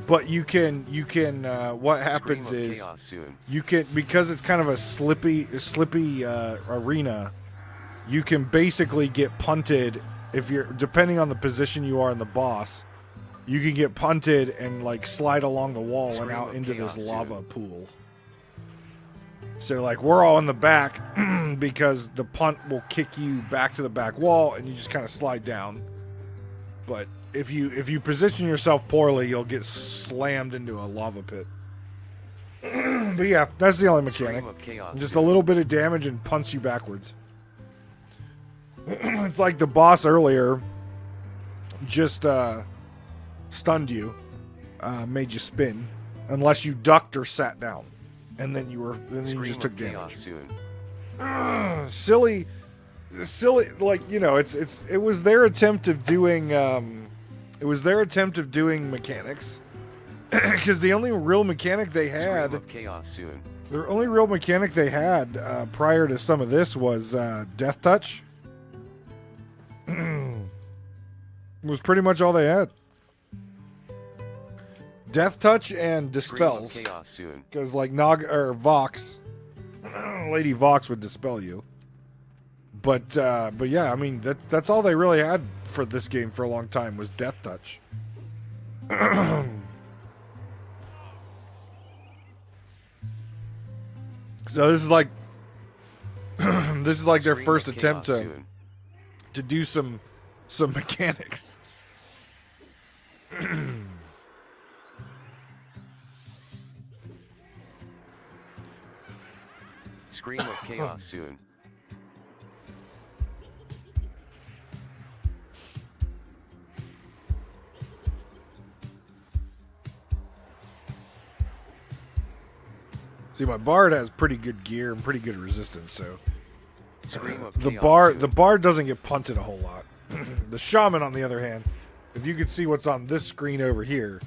But you can what happens is you can, because it's kind of a slippy arena, you can basically get punted if you're, depending on the position you are in the boss, you can get punted and like slide along the wall and out into this lava pool. So like we're all in the back because the punt will kick you back to the back wall and you just kind of slide down. But if you position yourself poorly, you'll get slammed into a lava pit. But yeah, that's the only mechanic. Just a little bit of damage and punts you backwards. It's like the boss earlier just stunned you, made you spin, unless you ducked or sat down, and then you just took damage. Silly, like, you know, it was their attempt of doing mechanics, because the only real mechanic they had, prior to some of this was Death Touch. Was pretty much all they had. Death Touch and Dispels. Because like Vox, Lady Vox would dispel you. But yeah, I mean that's all they really had for this game for a long time was Death Touch. So this is like their first attempt to do some mechanics. Scream of chaos soon. See, my bard has pretty good gear and pretty good resistance, so the bard doesn't get punted a whole lot. The shaman, on the other hand, if you could see what's on this screen over here,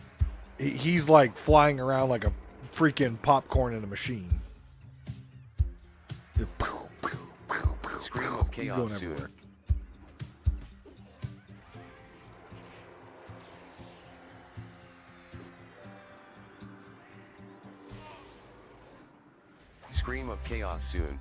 he's like flying around like a freaking popcorn in a machine. Scream of He's chaos going soon. everywhere. Scream of chaos soon.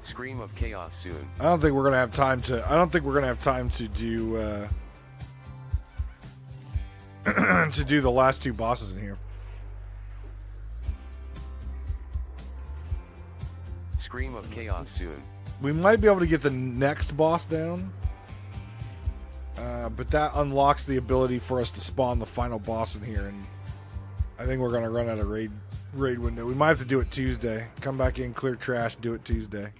Scream of chaos soon. I don't think we're gonna have time to do to do the last two bosses in here. Scream of chaos soon. We might be able to get the next boss down, but that unlocks the ability for us to spawn the final boss in here, and I think we're gonna run out of raid window. We might have to do it Tuesday. Come back in, clear trash, do it Tuesday.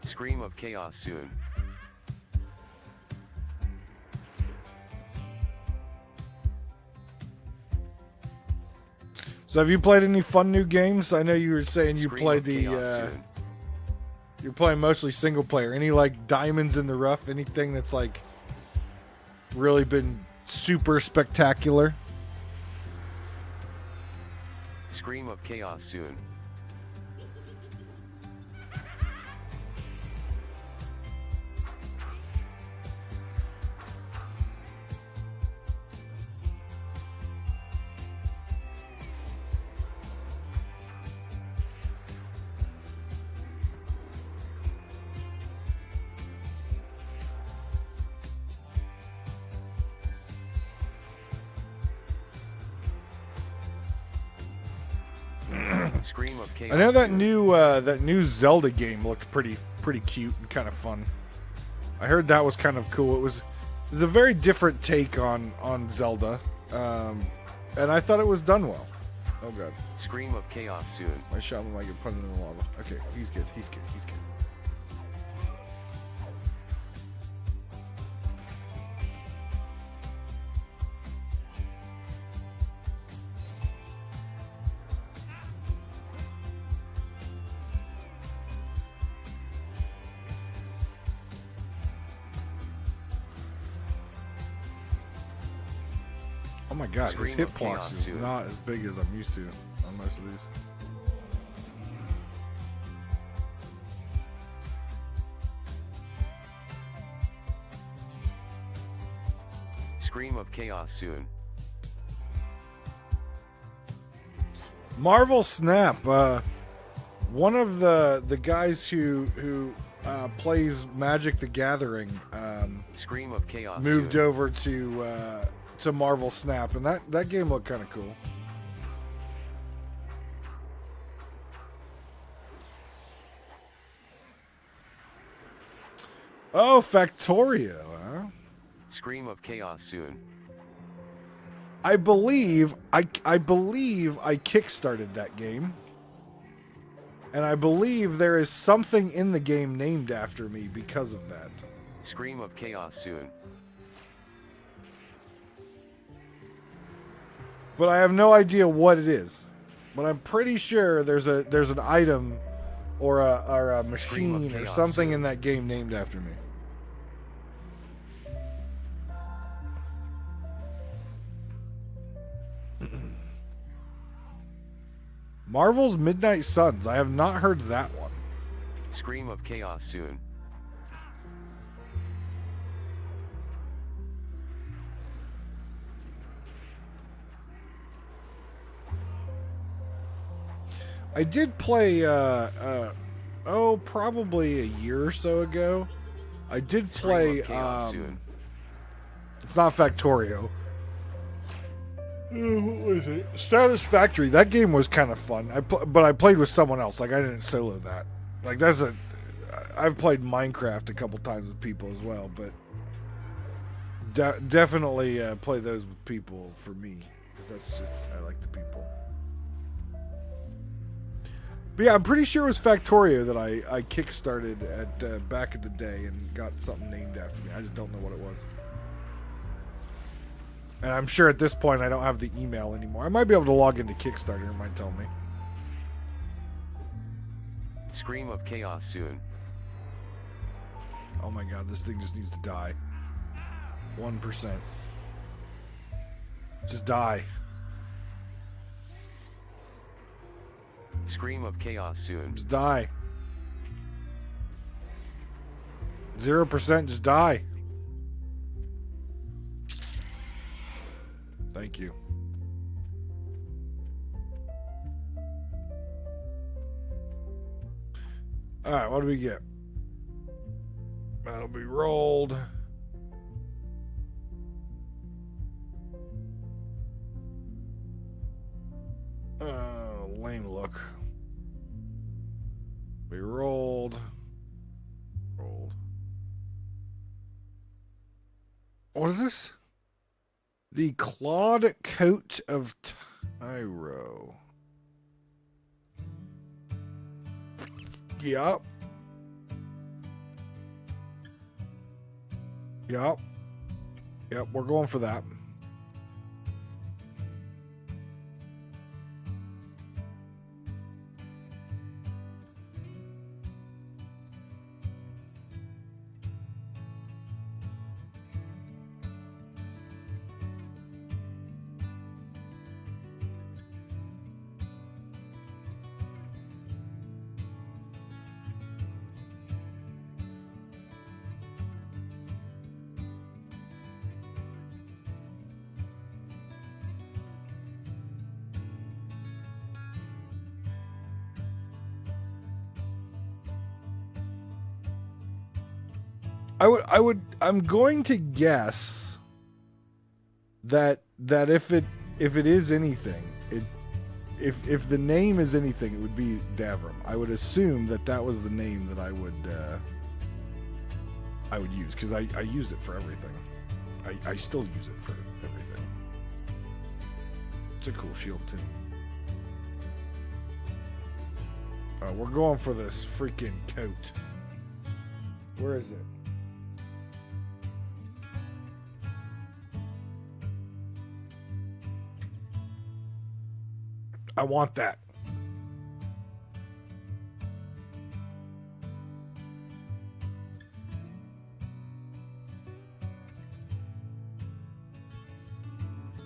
Scream of chaos soon. So have you played any fun new games? I know you were saying you played you're playing mostly single player. Any like diamonds in the rough? Anything that's like really been super spectacular? Scream of chaos soon. Scream of chaos. I know that new Zelda game looked pretty cute and kind of fun. I heard that was kind of cool. It was a very different take on Zelda, and I thought it was done well. Oh god. Scream of chaos soon. My shaman might get punted in the lava. Okay, he's good. He's good. Oh my god, his Scream of hitbox Chaos is soon. not as big as I'm used to on most of these. Scream of chaos soon. Marvel Snap. One of the guys who plays Magic the Gathering Scream of chaos moved soon. over to Marvel Snap, and that game looked kind of cool. Oh, Factorio, huh? Scream of chaos soon. I believe I kickstarted that game. And I believe there is something in the game named after me because of that. Scream of chaos soon. But I have no idea what it is. But I'm pretty sure there's an item or a machine or something in that game named after me. Marvel's Midnight Suns. I have not heard that one. Scream of chaos soon. I did play probably a year or so ago. I did play Scream of chaos soon. It's not Factorio. What was it? Satisfactory. That game was kind of fun. But I played with someone else. Like I didn't solo that. Like I've played Minecraft a couple times with people as well, but definitely play those with people for me because that's just I like the people. But yeah, I'm pretty sure it was Factorio that I kickstarted at back in the day and got something named after me. I just don't know what it was. And I'm sure at this point I don't have the email anymore. I might be able to log into Kickstarter. It might tell me. Scream of chaos soon. Oh my god, this thing just needs to die. 1%. Just die. Scream of chaos soon. Just die. 0%, just die. Thank you. Alright, what do we get? That'll be rolled. Lame look. We rolled. What is this? The Clawed Coat of Tyro. Yup. Yep, we're going for that. I'm going to guess that if it is anything, if the name is anything, it would be Davram. I would assume that was the name that I would use because I used it for everything. I still use it for everything. It's a cool shield too. We're going for this freaking coat. Where is it? I want that.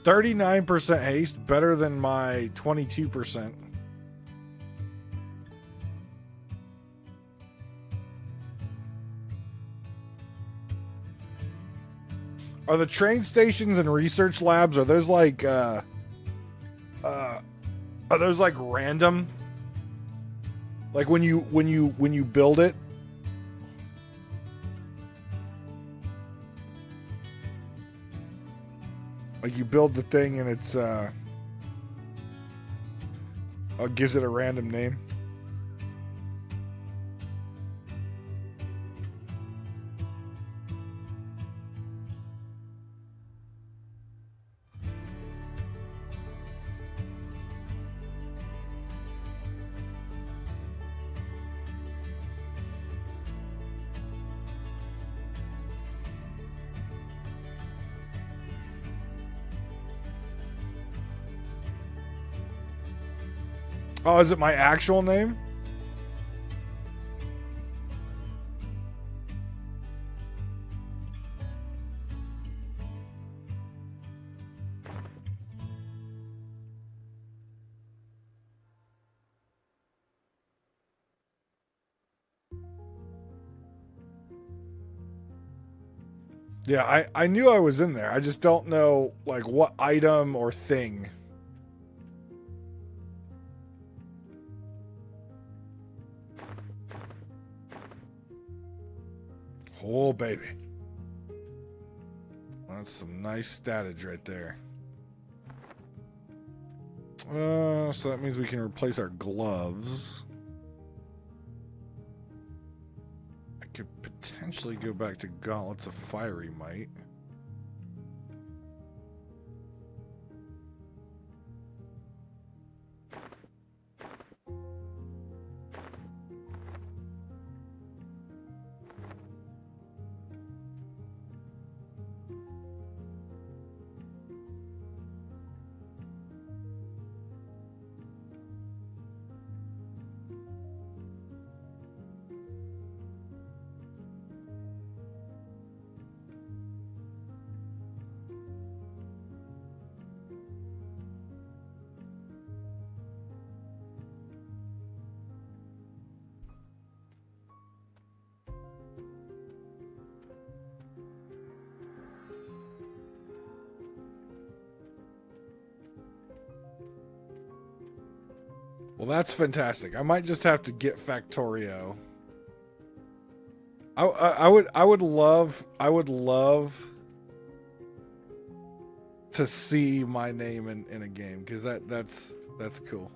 39% haste, better than my 22%. Are the train stations and research labs, are those like random? Like when you build it? Like you build the thing and it's gives it a random name. Oh, is it my actual name? Yeah, I knew I was in there. I just don't know like what item or thing. Oh, baby. That's some nice statage right there. So that means we can replace our gloves. I could potentially go back to gauntlets of fiery might. Well, that's fantastic. I might just have to get Factorio. I would love to see my name in a game because that's cool.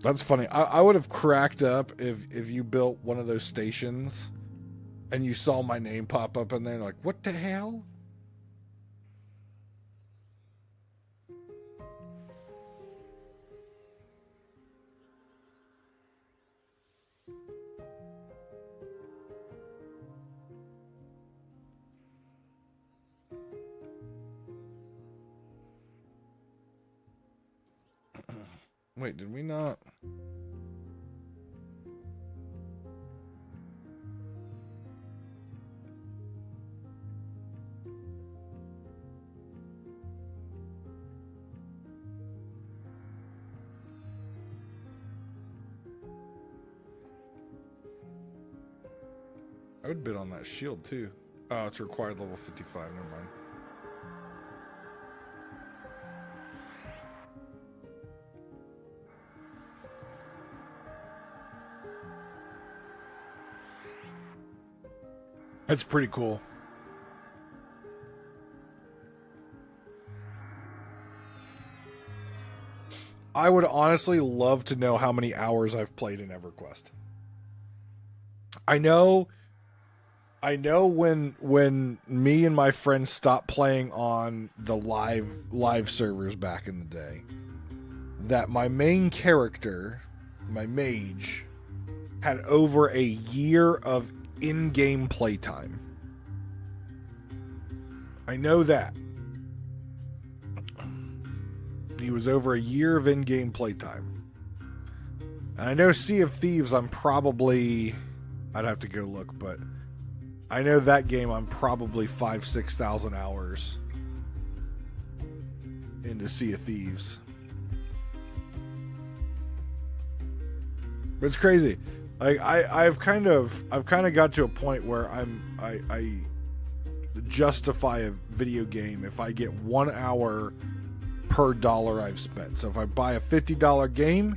That's funny. I would have cracked up if you built one of those stations and you saw my name pop up in there like, what the hell? Wait, did we not? I would bid on that shield too. Oh, it's required level 55. Never mind. That's pretty cool. I would honestly love to know how many hours I've played in EverQuest. I know I know when me and my friends stopped playing on the live servers back in the day, that my main character, my mage, had over a year of in-game playtime. I know that. He was over a year of in-game playtime. And I know Sea of Thieves, I'd have to go look, but I know that game I'm probably 5,000-6,000 hours into Sea of Thieves. But it's crazy. Like I've kind of got to a point where I justify a video game if I get 1 hour per dollar I've spent. So if I buy a $50 game,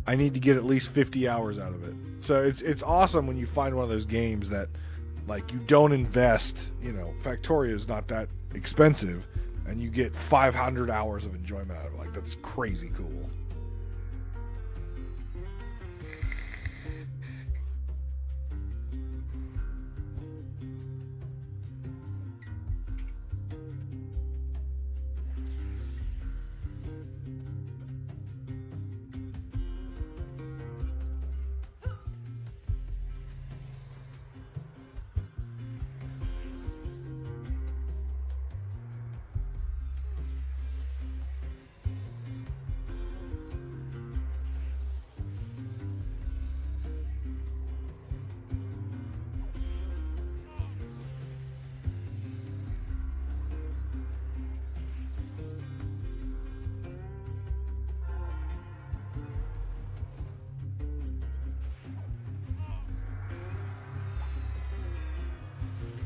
I need to get at least 50 hours out of it. So it's awesome when you find one of those games that, like, you don't invest. You know, Factorio is not that expensive, and you get 500 hours of enjoyment out of it. Like, that's crazy cool.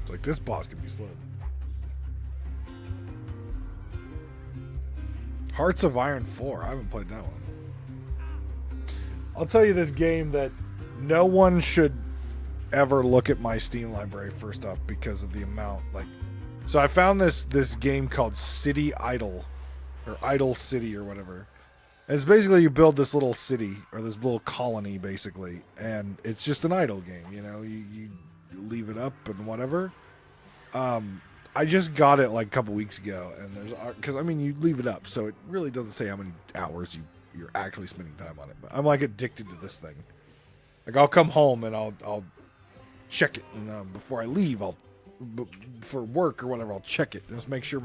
Like, this boss can be slow. Hearts of Iron 4. I haven't played that one. I'll tell you this game that no one should ever look at my Steam library first off because of the amount. Like, so I found this game called City Idle, or Idle City or whatever. And it's basically you build this little city or this little colony basically, and it's just an idle game. You know, you leave it up and whatever. I just got it like a couple weeks ago, and because I mean you leave it up, so it really doesn't say how many hours you're actually spending time on it. But I'm like addicted to this thing. Like, I'll come home and I'll check it, and before I leave, for work or whatever, I'll check it, just make sure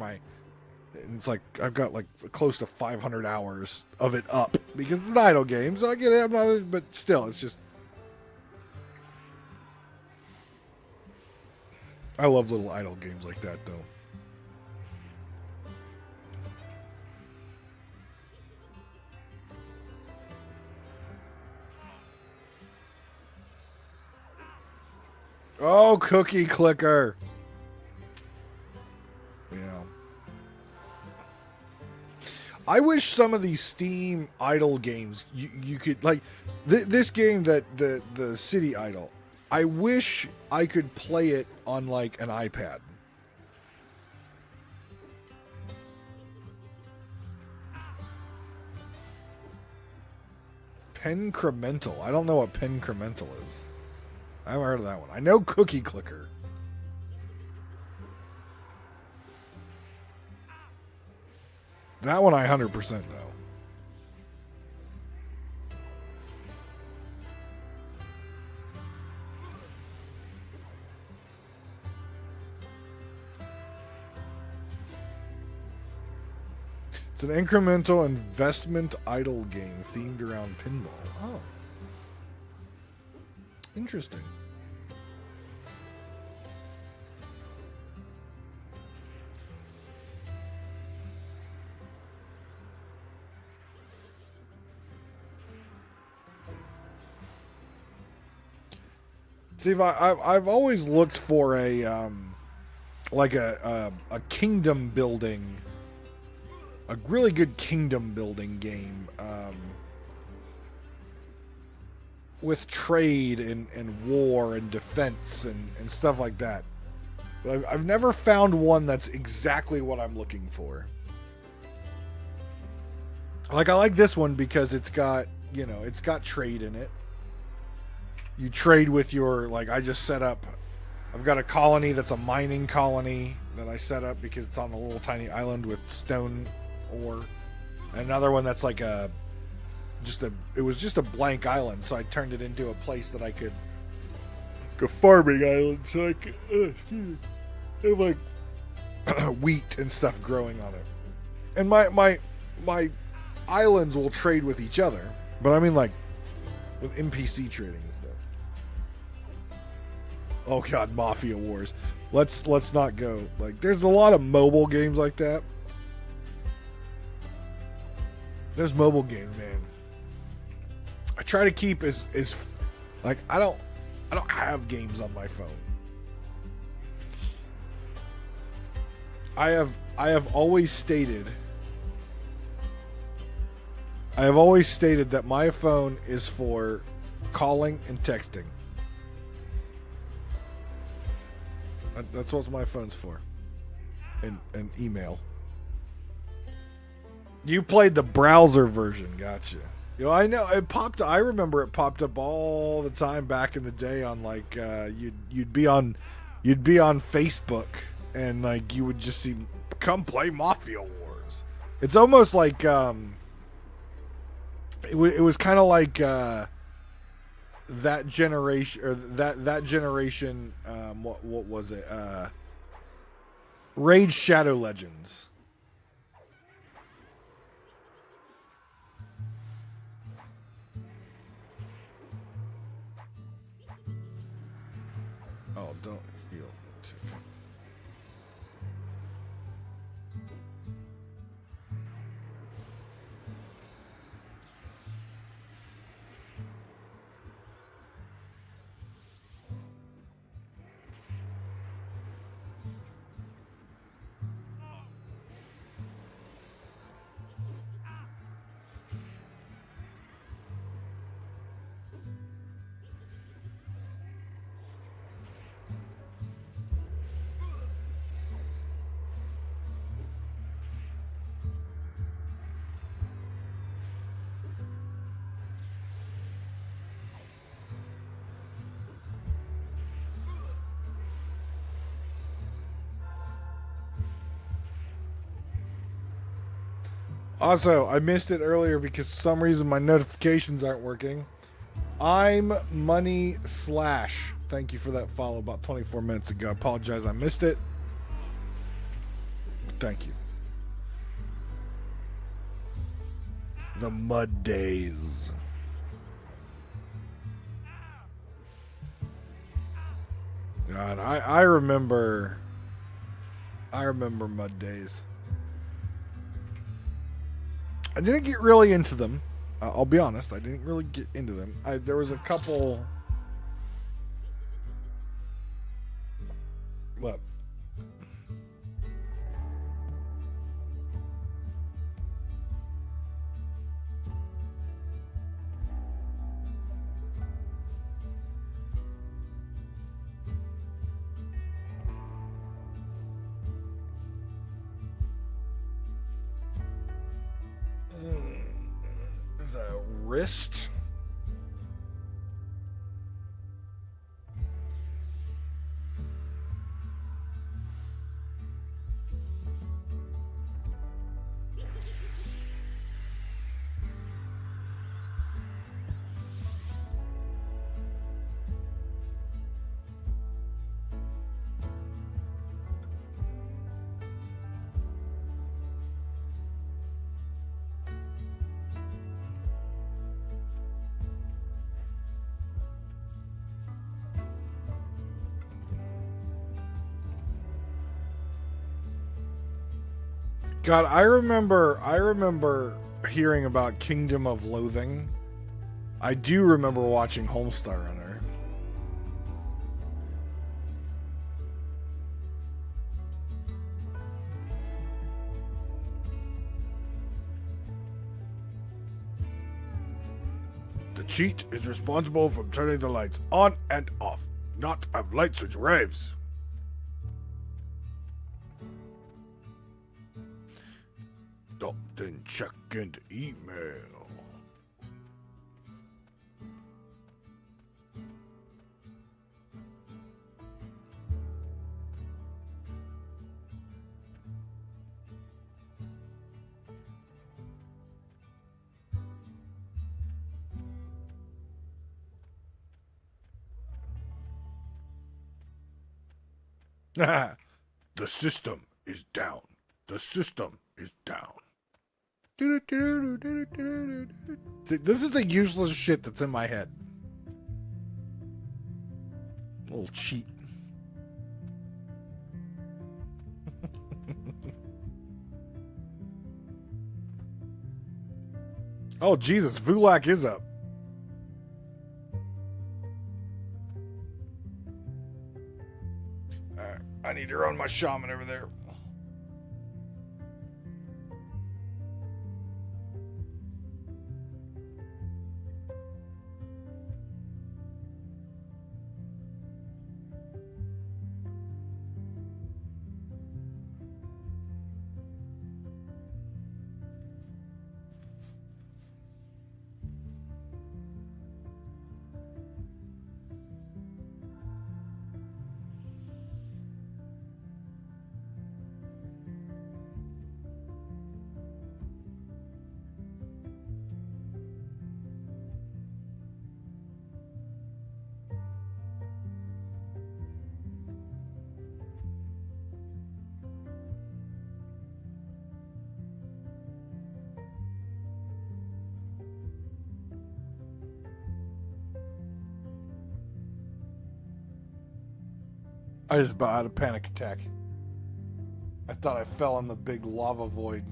it's like I've got like close to 500 hours of it up because it's an idle game. So I get it, but still, it's just. I love little idle games like that, though. Oh, Cookie Clicker. Yeah. I wish some of these Steam idle games you could, like, this game that the City Idle. I wish I could play it on, like, an iPad. Pencremental. I don't know what Pencremental is. I haven't heard of that one. I know Cookie Clicker. That one I 100% know. It's an incremental investment idle game themed around pinball. Oh. Interesting. See, I've always looked for a like a kingdom building, a really good kingdom building game with trade and war and defense and stuff like that. But I've never found one that's exactly what I'm looking for. Like, I like this one because it's got, you know, it's got trade in it. You trade with your, like, I just set up I've got a colony that's a mining colony that I set up because it's on a little tiny island with stone ore. And another one that's like it was just a blank island, so I turned it into a place that I could, a farming island, so I could have like wheat and stuff growing on it. And my islands will trade with each other, but I mean like with NPC trading and stuff. Oh god, Mafia Wars. Let's not go. Like, there's a lot of mobile games like that. There's mobile games, man. I try to keep as like I don't have games on my phone. I have always stated that my phone is for calling and texting. That's what my phone's for. And email. You played the browser version, gotcha. You know, I know it popped. I remember it popped up all the time back in the day on like you'd be on Facebook and like you would just see, come play Mafia Wars. It's almost like it was kind of like that generation, or that generation. What was it? Raid Shadow Legends. Oh, don't heal it. Also, I missed it earlier because for some reason my notifications aren't working. I'm Money Slash. Thank you for that follow about 24 minutes ago. I apologize, I missed it. Thank you. The Mud Days. God, I remember Mud Days. I didn't get really into them. I'll be honest. I didn't really get into them. There was a couple. What? Is that a wrist? God, I remember hearing about Kingdom of Loathing. I do remember watching Homestar Runner. The cheat is responsible for turning the lights on and off, not a light switch raves. Then check into email. The system is down. The system is down. See, this is the useless shit that's in my head. A little cheat. Oh, Jesus. Vulak is up. Alright, I need to run my shaman over there. I just about had a panic attack. I thought I fell in the big lava void.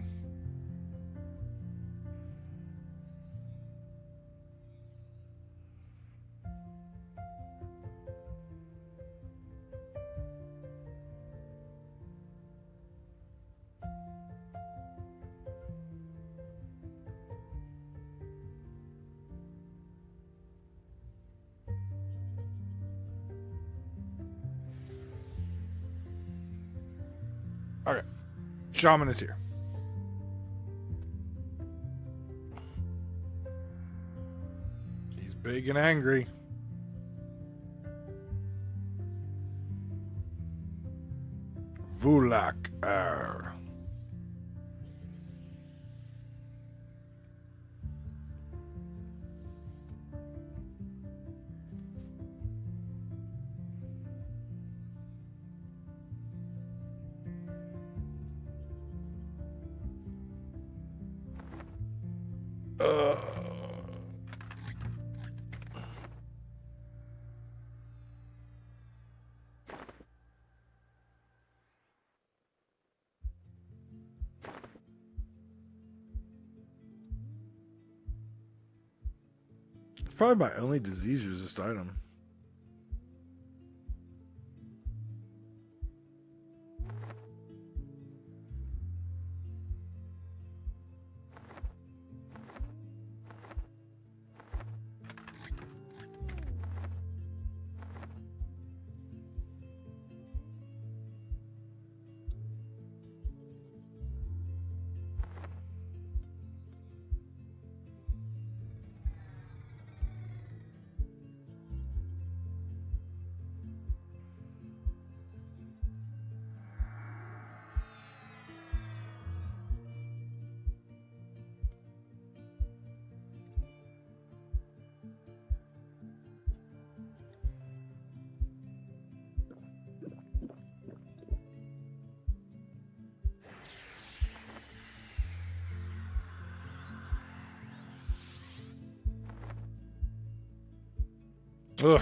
Okay. Shaman is here. He's big and angry. Vulak. It's probably my only disease resist item. Ugh.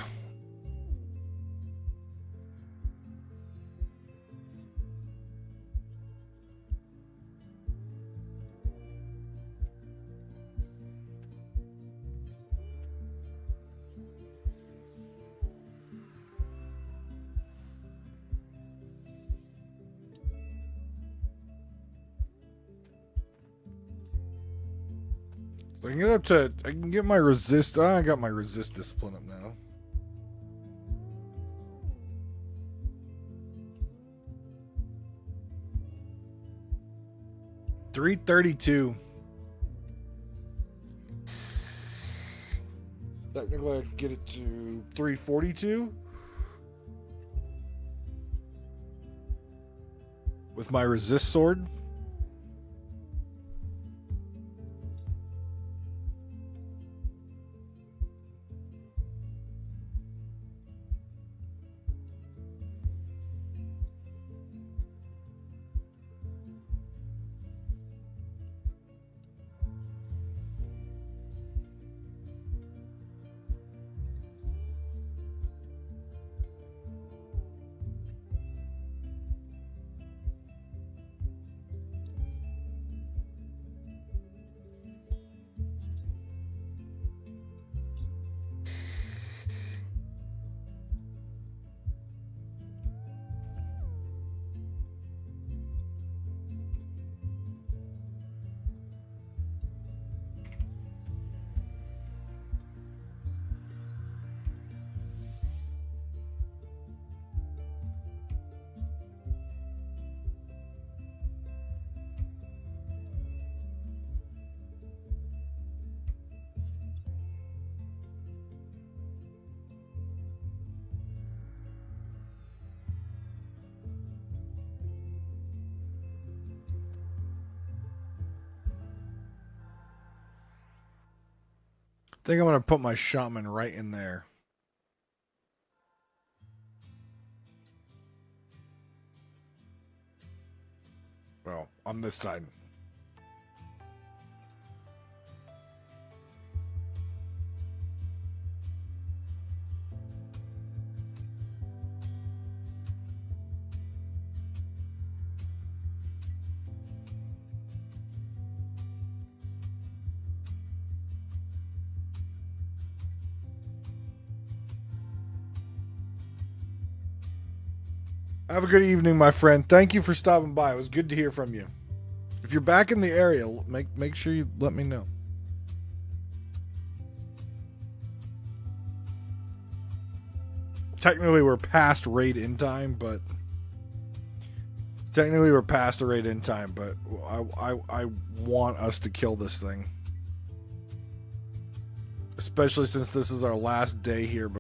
So I can get up to, I can get my resist. I got my resist discipline up now. $332. Technically, I could get it to $342 with my resist sword. think I'm going to put my shaman right in there. Well, on this side. Have a good evening, my friend. Thank you for stopping by. It was good to hear from you. If you're back in the area, make sure you let me know. Technically, we're past raid in time, but I want us to kill this thing, especially since this is our last day here.